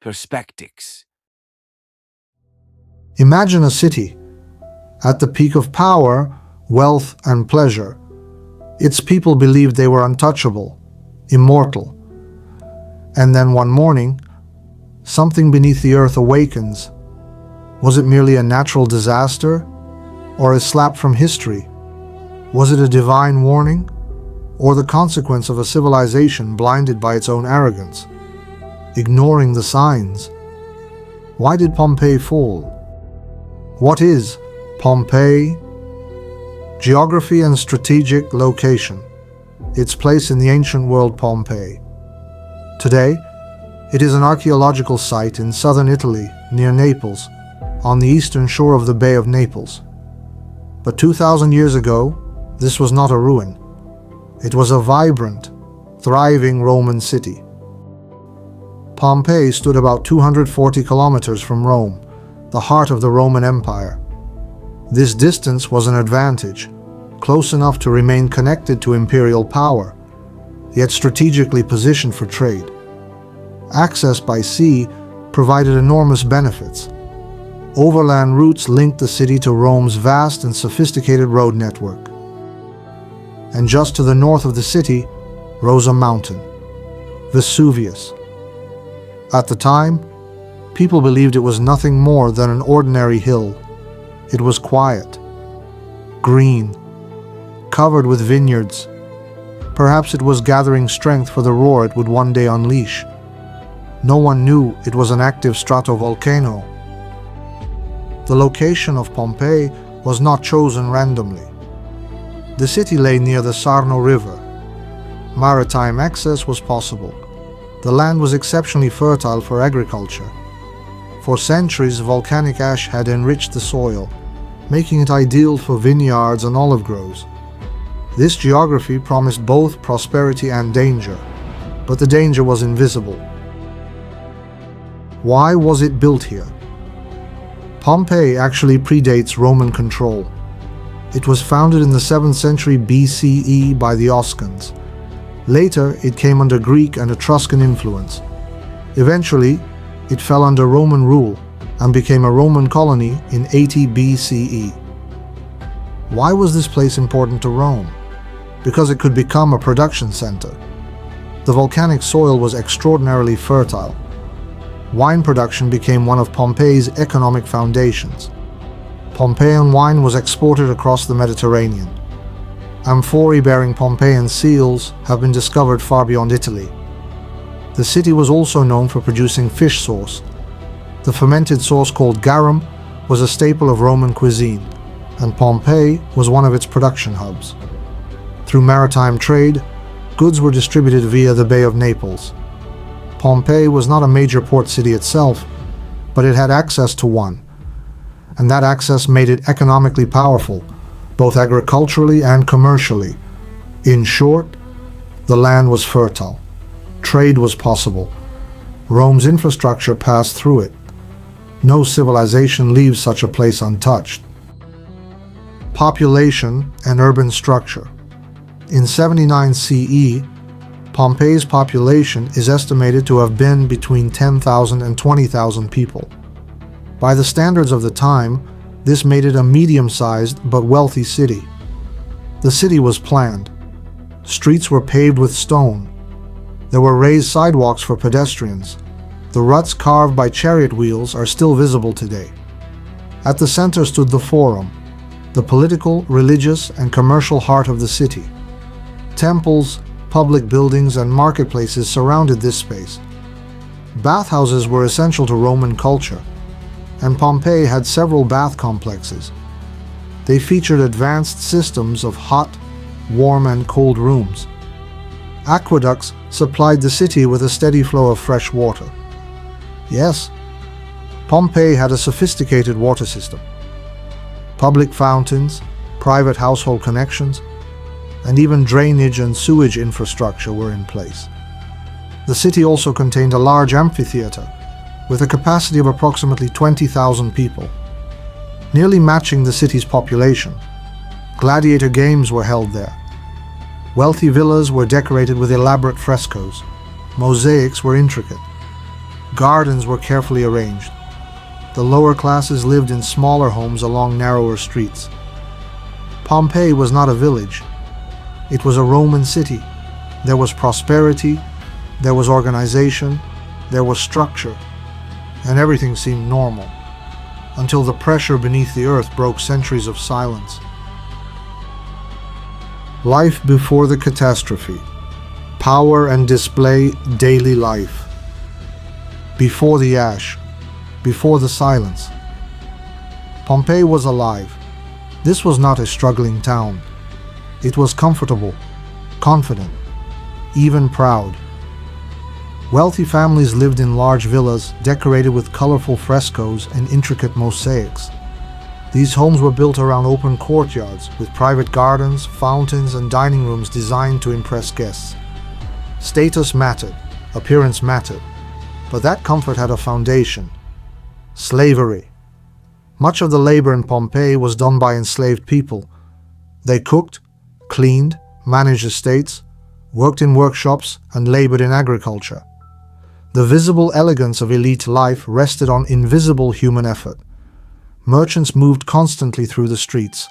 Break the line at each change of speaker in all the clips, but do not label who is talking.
perspectives.
Imagine a city at the peak of power, wealth, and pleasure. Its people believed they were untouchable, immortal. And then one morning, something beneath the earth awakens. Was it merely a natural disaster, or a slap from history? Was it a divine warning, or the consequence of a civilization blinded by its own arrogance, ignoring the signs? Why did Pompeii fall? What is Pompeii? Geography and strategic location. Its place in the ancient world Pompeii. Today, it is an archaeological site in southern Italy, near Naples, on the eastern shore of the Bay of Naples. But 2,000 years ago, this was not a ruin. It was a vibrant, thriving Roman city. Pompeii stood about 240 kilometers from Rome, the heart of the Roman Empire. This distance was an advantage, close enough to remain connected to imperial power, yet strategically positioned for trade. Access by sea provided enormous benefits. Overland routes linked the city to Rome's vast and sophisticated road network. And just to the north of the city rose a mountain, Vesuvius. At the time, people believed it was nothing more than an ordinary hill. It was quiet, green, covered with vineyards. Perhaps it was gathering strength for the roar it would one day unleash. No one knew it was an active stratovolcano. The location of Pompeii was not chosen randomly. The city lay near the Sarno River. Maritime access was possible. The land was exceptionally fertile for agriculture. For centuries, volcanic ash had enriched the soil, making it ideal for vineyards and olive groves. This geography promised both prosperity and danger, but the danger was invisible. Why was it built here? Pompeii actually predates Roman control. It was founded in the 7th century BCE by the Oscans. Later, it came under Greek and Etruscan influence. Eventually, it fell under Roman rule and became a Roman colony in 80 BCE. Why was this place important to Rome? Because it could become a production center. The volcanic soil was extraordinarily fertile. Wine production became one of Pompeii's economic foundations. Pompeian wine was exported across the Mediterranean. Amphorae bearing Pompeian seals have been discovered far beyond Italy. The city was also known for producing fish sauce. The fermented sauce called garum was a staple of Roman cuisine, and Pompeii was one of its production hubs. Through maritime trade, goods were distributed via the Bay of Naples. Pompeii was not a major port city itself, but it had access to one, and that access made it economically powerful, both agriculturally and commercially. In short, the land was fertile. Trade was possible. Rome's infrastructure passed through it. No civilization leaves such a place untouched. Population and urban structure. In 79 CE, Pompeii's population is estimated to have been between 10,000 and 20,000 people. By the standards of the time, this made it a medium-sized but wealthy city. The city was planned. Streets were paved with stone. There were raised sidewalks for pedestrians. The ruts carved by chariot wheels are still visible today. At the center stood the Forum, the political, religious, and commercial heart of the city. Temples, public buildings, and marketplaces surrounded this space. Bathhouses were essential to Roman culture, and Pompeii had several bath complexes. They featured advanced systems of hot, warm, and cold rooms. Aqueducts supplied the city with a steady flow of fresh water. Yes, Pompeii had a sophisticated water system. Public fountains, private household connections, and even drainage and sewage infrastructure were in place. The city also contained a large amphitheater with a capacity of approximately 20,000 people, nearly matching the city's population. Gladiator games were held there. Wealthy villas were decorated with elaborate frescoes. Mosaics were intricate. Gardens were carefully arranged. The lower classes lived in smaller homes along narrower streets. Pompeii was not a village. It was a Roman city. There was prosperity, there was organization, there was structure, and everything seemed normal, until the pressure beneath the earth broke centuries of silence. Life before the catastrophe. Power and display, daily life. Before the ash, before the silence. Pompeii was alive. This was not a struggling town. It was comfortable, confident, even proud. Wealthy families lived in large villas decorated with colorful frescoes and intricate mosaics. These homes were built around open courtyards with private gardens, fountains, and dining rooms designed to impress guests. Status mattered, appearance mattered, but that comfort had a foundation: slavery. Much of the labor in Pompeii was done by enslaved people. They cooked, cleaned, managed estates, worked in workshops, and labored in agriculture. The visible elegance of elite life rested on invisible human effort. Merchants moved constantly through the streets.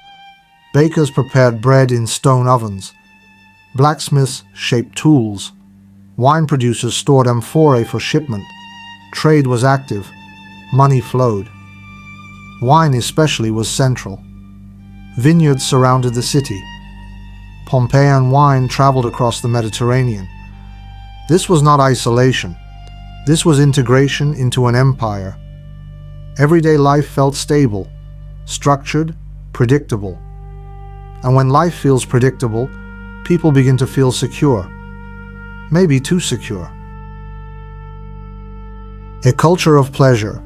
Bakers prepared bread in stone ovens. Blacksmiths shaped tools. Wine producers stored amphorae for shipment. Trade was active. Money flowed. Wine especially was central. Vineyards surrounded the city. Pompeian wine traveled across the Mediterranean. This was not isolation. This was integration into an empire. Everyday life felt stable, structured, predictable. And when life feels predictable, people begin to feel secure. Maybe too secure. A culture of pleasure.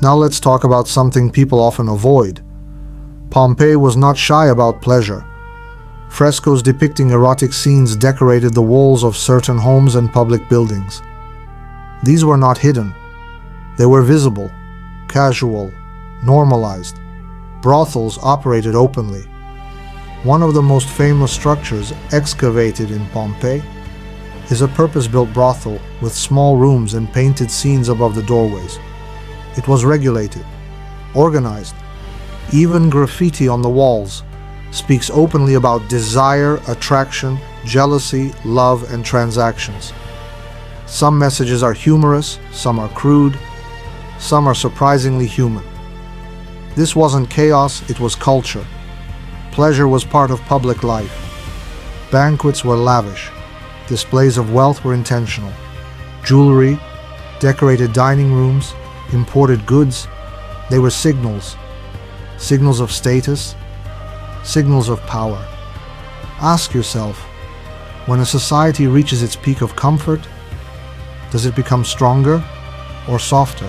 Now let's talk about something people often avoid. Pompeii was not shy about pleasure. Frescoes depicting erotic scenes decorated the walls of certain homes and public buildings. These were not hidden. They were visible, casual, normalized. Brothels operated openly. One of the most famous structures excavated in Pompeii is a purpose-built brothel with small rooms and painted scenes above the doorways. It was regulated, organized. Even graffiti on the walls speaks openly about desire, attraction, jealousy, love, and transactions. Some messages are humorous, some are crude, some are surprisingly human. This wasn't chaos, it was culture. Pleasure was part of public life. Banquets were lavish. Displays of wealth were intentional. Jewelry, decorated dining rooms, imported goods, they were signals. Signals of status, signals of power. Ask yourself, when a society reaches its peak of comfort, does it become stronger or softer?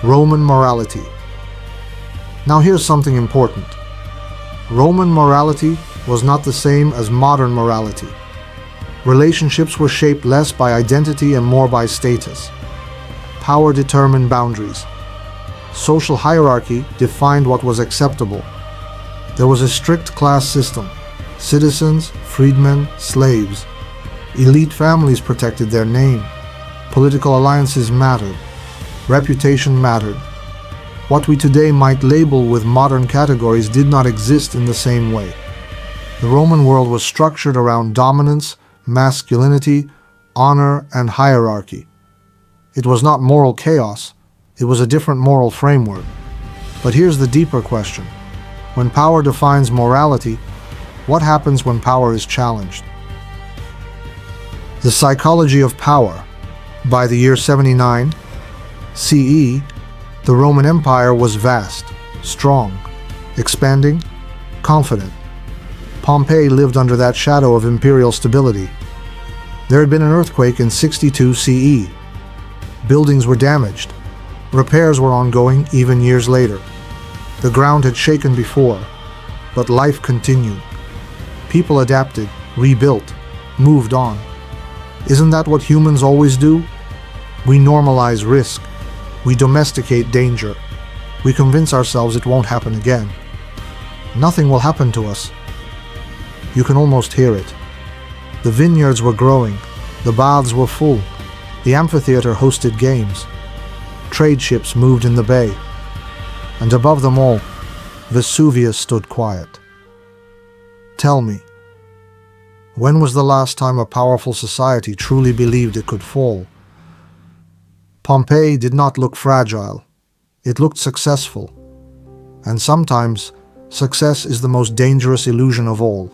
Roman morality. Now here's something important. Roman morality was not the same as modern morality. Relationships were shaped less by identity and more by status. Power determined boundaries. Social hierarchy defined what was acceptable. There was a strict class system: citizens, freedmen, slaves. Elite families protected their name. Political alliances mattered. Reputation mattered. What we today might label with modern categories did not exist in the same way. The Roman world was structured around dominance, masculinity, honor, and hierarchy. It was not moral chaos. It was a different moral framework. But here's the deeper question. When power defines morality, what happens when power is challenged? The psychology of power. By the year 79 CE, the Roman Empire was vast, strong, expanding, confident. Pompeii lived under that shadow of imperial stability. There had been an earthquake in 62 CE. Buildings were damaged. Repairs were ongoing even years later. The ground had shaken before, but life continued. People adapted, rebuilt, moved on. Isn't that what humans always do? We normalize risk. We domesticate danger. We convince ourselves it won't happen again. Nothing will happen to us. You can almost hear it. The vineyards were growing. The baths were full. The amphitheater hosted games. Trade ships moved in the bay. And above them all, Vesuvius stood quiet. Tell me, when was the last time a powerful society truly believed it could fall? Pompeii did not look fragile. It looked successful. And sometimes, success is the most dangerous illusion of all.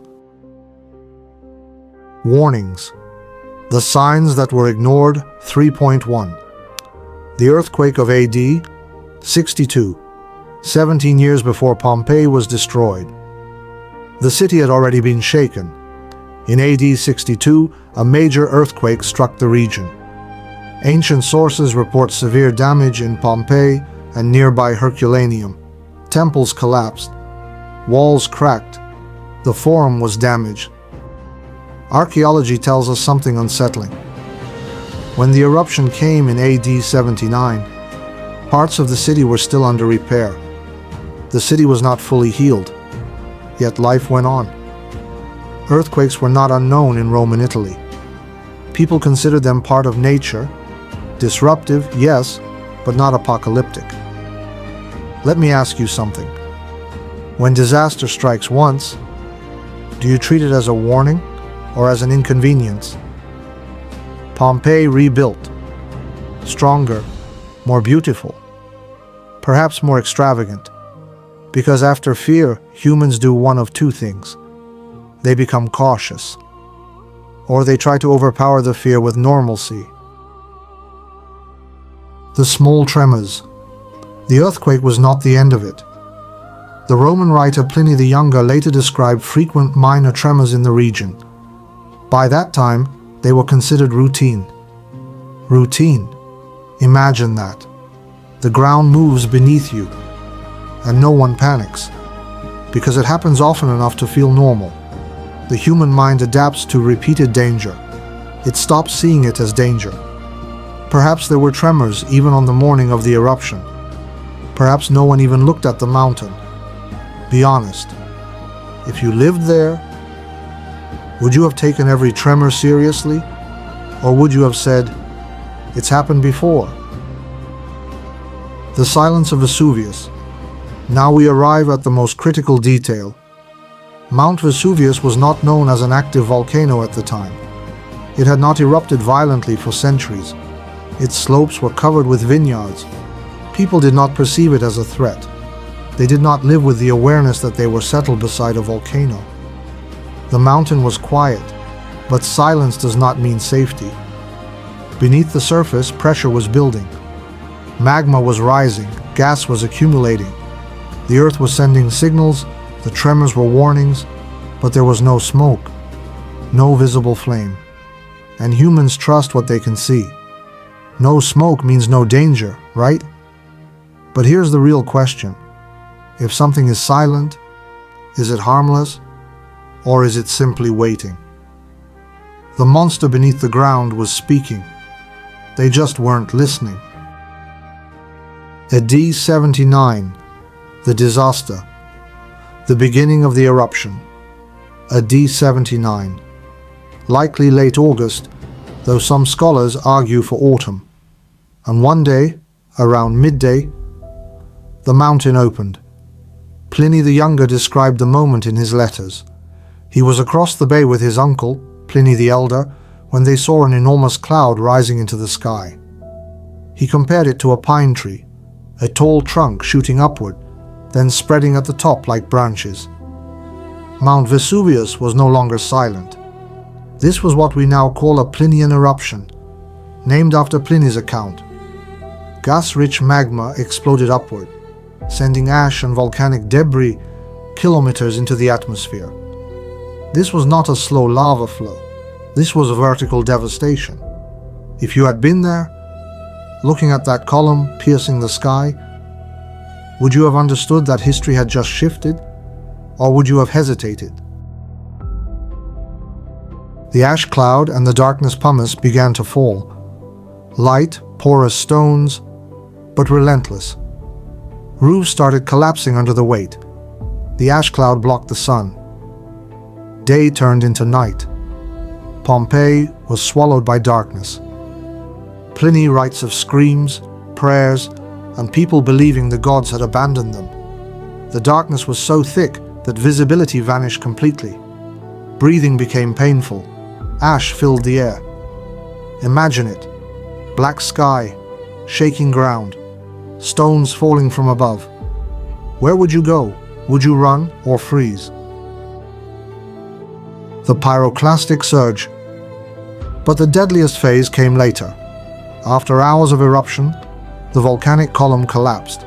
Warnings. The signs that were ignored. 3.1. The earthquake of AD 62, 17 years before Pompeii was destroyed. The city had already been shaken. In AD 62, a major earthquake struck the region. Ancient sources report severe damage in Pompeii and nearby Herculaneum. Temples collapsed. Walls cracked. The Forum was damaged. Archaeology tells us something unsettling. When the eruption came in AD 79, parts of the city were still under repair. The city was not fully healed, yet life went on. Earthquakes were not unknown in Roman Italy. People considered them part of nature, disruptive, yes, but not apocalyptic. Let me ask you something. When disaster strikes once, do you treat it as a warning or as an inconvenience? Pompeii rebuilt, stronger, more beautiful, perhaps more extravagant, because after fear, humans do one of two things. They become cautious, or they try to overpower the fear with normalcy. The small tremors. The earthquake was not the end of it. The Roman writer Pliny the Younger later described frequent minor tremors in the region. By that time, they were considered routine. Routine. Imagine that. The ground moves beneath you, and no one panics, because it happens often enough to feel normal. The human mind adapts to repeated danger. It stops seeing it as danger. Perhaps there were tremors even on the morning of the eruption. Perhaps no one even looked at the mountain. Be honest. If you lived there, would you have taken every tremor seriously? Or would you have said, "It's happened before"? The silence of Vesuvius. Now we arrive at the most critical detail. Mount Vesuvius was not known as an active volcano at the time. It had not erupted violently for centuries. Its slopes were covered with vineyards. People did not perceive it as a threat. They did not live with the awareness that they were settled beside a volcano. The mountain was quiet, but silence does not mean safety. Beneath the surface, pressure was building. Magma was rising, gas was accumulating. The earth was sending signals, the tremors were warnings, but there was no smoke, no visible flame. And humans trust what they can see. No smoke means no danger, right? But here's the real question. If something is silent, is it harmless, or is it simply waiting? The monster beneath the ground was speaking. They just weren't listening. AD 79, the disaster, the beginning of the eruption. AD 79, likely late August, though some scholars argue for autumn. And one day, around midday, the mountain opened. Pliny the Younger described the moment in his letters. He was across the bay with his uncle, Pliny the Elder, when they saw an enormous cloud rising into the sky. He compared it to a pine tree, a tall trunk shooting upward, then spreading at the top like branches. Mount Vesuvius was no longer silent. This was what we now call a Plinian eruption, named after Pliny's account. Gas-rich magma exploded upward, sending ash and volcanic debris kilometers into the atmosphere. This was not a slow lava flow. This was a vertical devastation. If you had been there, looking at that column piercing the sky, would you have understood that history had just shifted, or would you have hesitated? The ash cloud and the darkness pumice began to fall. Light, porous stones, but relentless. Roofs started collapsing under the weight. The ash cloud blocked the sun. Day turned into night. Pompeii was swallowed by darkness. Pliny writes of screams, prayers, and people believing the gods had abandoned them. The darkness was so thick that visibility vanished completely. Breathing became painful. Ash filled the air. Imagine it. Black sky, shaking ground, stones falling from above. Where would you go? Would you run or freeze? The Pyroclastic Surge. But the deadliest phase came later. After hours of eruption, the volcanic column collapsed,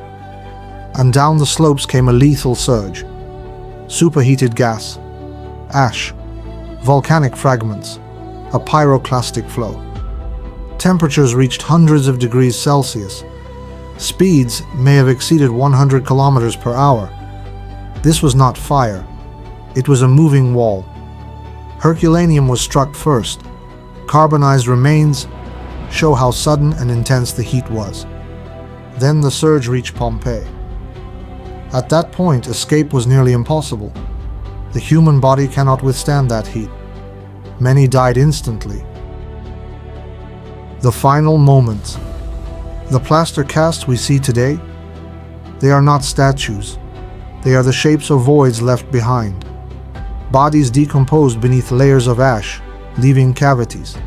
and down the slopes came a lethal surge. Superheated gas, ash, volcanic fragments, a pyroclastic flow. Temperatures reached hundreds of degrees Celsius. Speeds may have exceeded 100 kilometers per hour. This was not fire. It was a moving wall. Herculaneum was struck first. Carbonized remains show how sudden and intense the heat was. Then the surge reached Pompeii. At that point, escape was nearly impossible. The human body cannot withstand that heat. Many died instantly. The final moments. The plaster casts we see today, they are not statues. They are the shapes of voids left behind. Bodies decomposed beneath layers of ash, leaving cavities.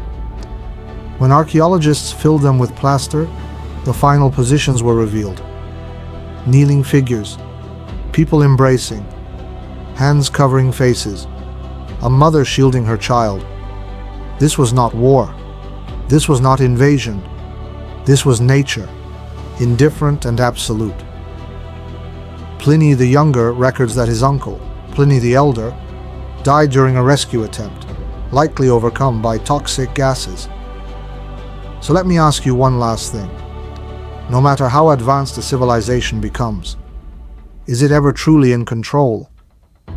When archaeologists filled them with plaster, the final positions were revealed. Kneeling figures, people embracing, hands covering faces, a mother shielding her child. This was not war. This was not invasion. This was nature, indifferent and absolute. Pliny the Younger records that his uncle, Pliny the Elder, died during a rescue attempt, likely overcome by toxic gases. So let me ask you one last thing. No matter how advanced a civilization becomes, is it ever truly in control?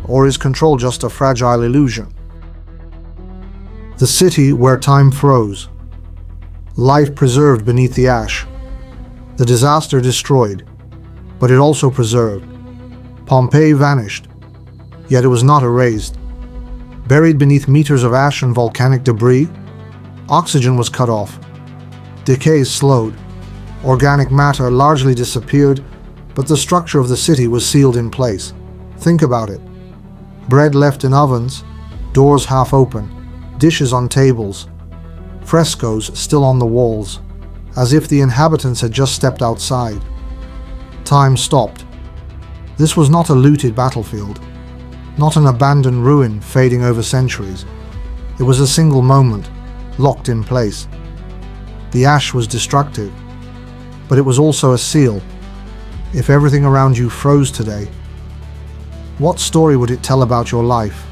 Or is control just a fragile illusion? The city where time froze. Life preserved beneath the ash. The disaster destroyed, but it also preserved. Pompeii vanished, yet it was not erased. Buried beneath meters of ash and volcanic debris, oxygen was cut off. Decay slowed. Organic matter largely disappeared, but the structure of the city was sealed in place. Think about it. Bread left in ovens, doors half open, dishes on tables, frescoes still on the walls, as if the inhabitants had just stepped outside. Time stopped. This was not a looted battlefield, not an abandoned ruin fading over centuries. It was a single moment, locked in place. The ash was destructive, but it was also a seal. If everything around you froze today, what story would it tell about your life?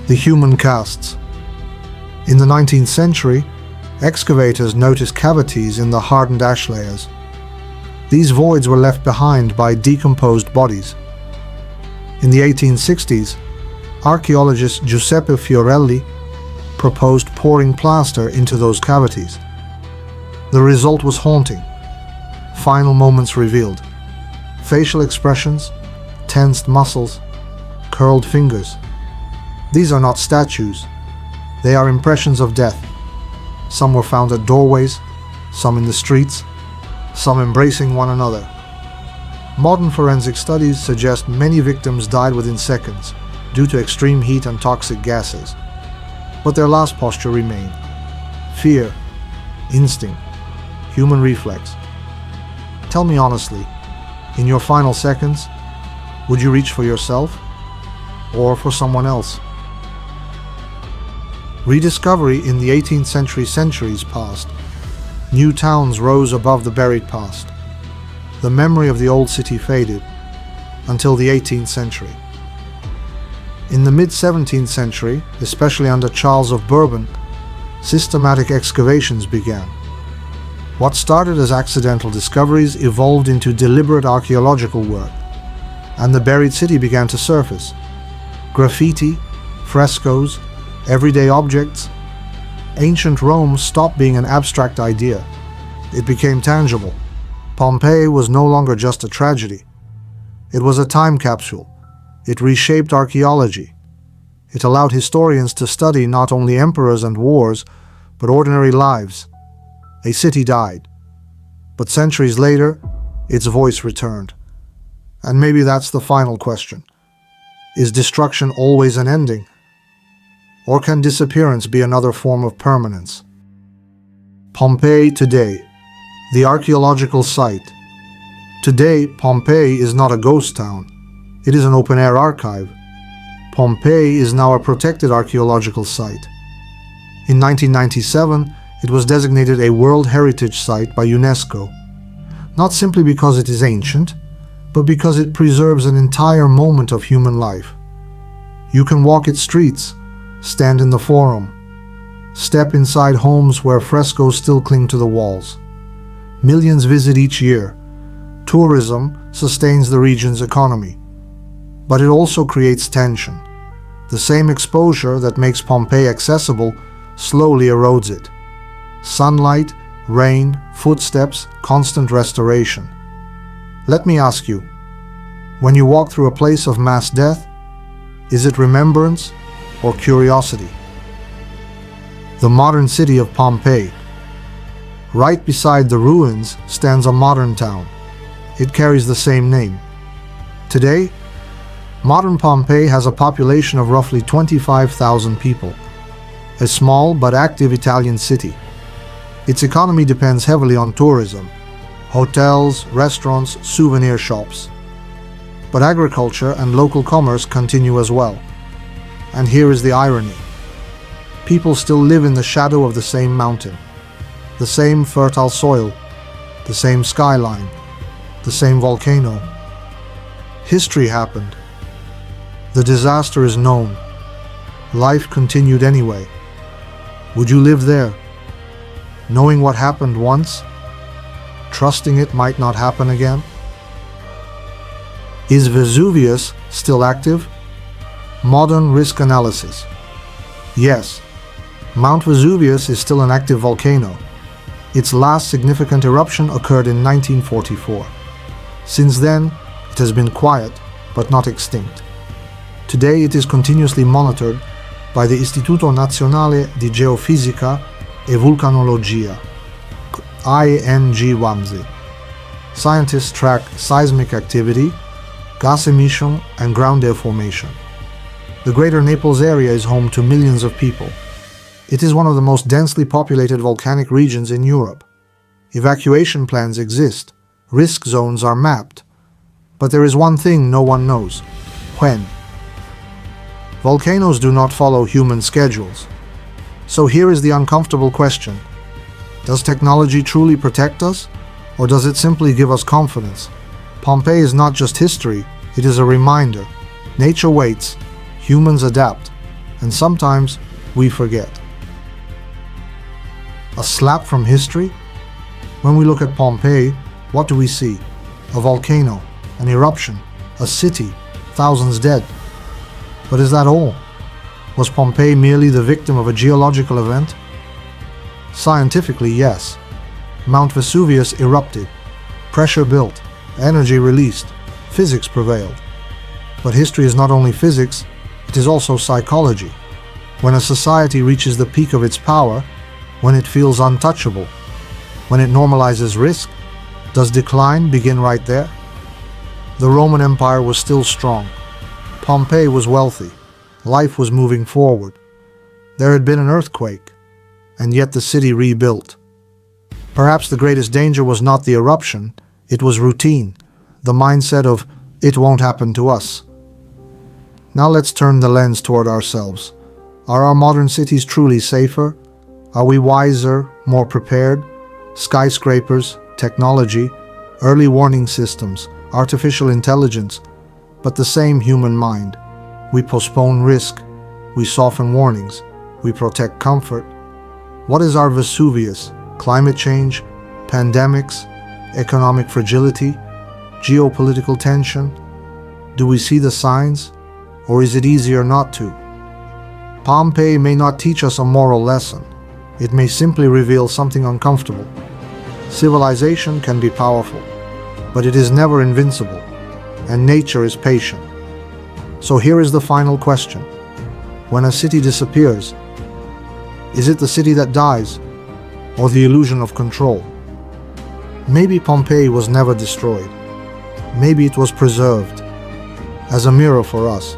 The human casts. In the 19th century, excavators noticed cavities in the hardened ash layers. These voids were left behind by decomposed bodies. In the 1860s, archaeologist Giuseppe Fiorelli proposed pouring plaster into those cavities. The result was haunting. Final moments revealed. Facial expressions, tensed muscles, curled fingers. These are not statues. They are impressions of death. Some were found at doorways, some in the streets, some embracing one another. Modern forensic studies suggest many victims died within seconds due to extreme heat and toxic gases. But their last posture remained. Fear, instinct, human reflex. Tell me honestly, in your final seconds, would you reach for yourself or for someone else? Rediscovery in the 18th century centuries past. New towns rose above the buried past. The memory of the old city faded until the 18th century. In the mid-17th century, especially under Charles of Bourbon, systematic excavations began. What started as accidental discoveries evolved into deliberate archaeological work, and the buried city began to surface. Graffiti, frescoes, everyday objects. Ancient Rome stopped being an abstract idea. It became tangible. Pompeii was no longer just a tragedy. It was a time capsule. It reshaped archaeology. It allowed historians to study not only emperors and wars, but ordinary lives. A city died. But centuries later, its voice returned. And maybe that's the final question. Is destruction always an ending? Or can disappearance be another form of permanence? Pompeii Today, the archaeological site. Today, Pompeii is not a ghost town. It is an open-air archive. Pompeii is now a protected archaeological site. In 1997, it was designated a World Heritage Site by UNESCO, not simply because it is ancient, but because it preserves an entire moment of human life. You can walk its streets, stand in the Forum, step inside homes where frescoes still cling to the walls. Millions visit each year. Tourism sustains the region's economy. But it also creates tension. The same exposure that makes Pompeii accessible slowly erodes it. Sunlight, rain, footsteps, constant restoration. Let me ask you, when you walk through a place of mass death, is it remembrance or curiosity? The modern city of Pompeii. Right beside the ruins stands a modern town. It carries the same name. Today, modern Pompeii has a population of roughly 25,000 people, a small but active Italian city. Its economy depends heavily on tourism, hotels, restaurants, souvenir shops. But agriculture and local commerce continue as well. And here is the irony. People still live in the shadow of the same mountain, the same fertile soil, the same skyline, the same volcano. History happened. The disaster is known. Life continued anyway. Would you live there, knowing what happened once, trusting it might not happen again? Is Vesuvius still active? Modern risk analysis. Yes, Mount Vesuvius is still an active volcano. Its last significant eruption occurred in 1944. Since then, it has been quiet, but not extinct. Today it is continuously monitored by the Istituto Nazionale di Geofisica e Vulcanologia, INGWAMSI. Scientists track seismic activity, gas emission, and ground air formation. The greater Naples area is home to millions of people. It is one of the most densely populated volcanic regions in Europe. Evacuation plans exist, risk zones are mapped. But there is one thing no one knows: when. Volcanoes do not follow human schedules. So here is the uncomfortable question. Does technology truly protect us, or does it simply give us confidence? Pompeii is not just history, it is a reminder. Nature waits, humans adapt, and sometimes we forget. A slap from history? When we look at Pompeii, what do we see? A volcano, an eruption, a city, thousands dead. But is that all? Was Pompeii merely the victim of a geological event? Scientifically, yes. Mount Vesuvius erupted. Pressure built. Energy released. Physics prevailed. But history is not only physics, it is also psychology. When a society reaches the peak of its power, when it feels untouchable, when it normalizes risk, does decline begin right there? The Roman Empire was still strong. Pompeii was wealthy. Life was moving forward. There had been an earthquake, and yet the city rebuilt. Perhaps the greatest danger was not the eruption, it was routine, the mindset of, it won't happen to us. Now let's turn the lens toward ourselves. Are our modern cities truly safer? Are we wiser, more prepared? Skyscrapers, technology, early warning systems, artificial intelligence, but the same human mind. We postpone risk, we soften warnings, we protect comfort. What is our Vesuvius? Climate change, pandemics, economic fragility, geopolitical tension? Do we see the signs, or is it easier not to? Pompeii may not teach us a moral lesson. It may simply reveal something uncomfortable. Civilization can be powerful, but it is never invincible, and nature is patient. So here is the final question. When a city disappears, is it the city that dies, or the illusion of control. Maybe Pompeii was never destroyed. Maybe it was preserved as a mirror for us.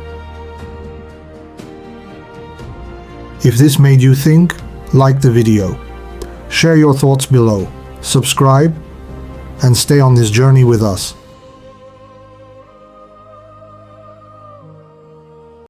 If this made you think, like the video. Share your thoughts below, subscribe, and stay on this journey with us.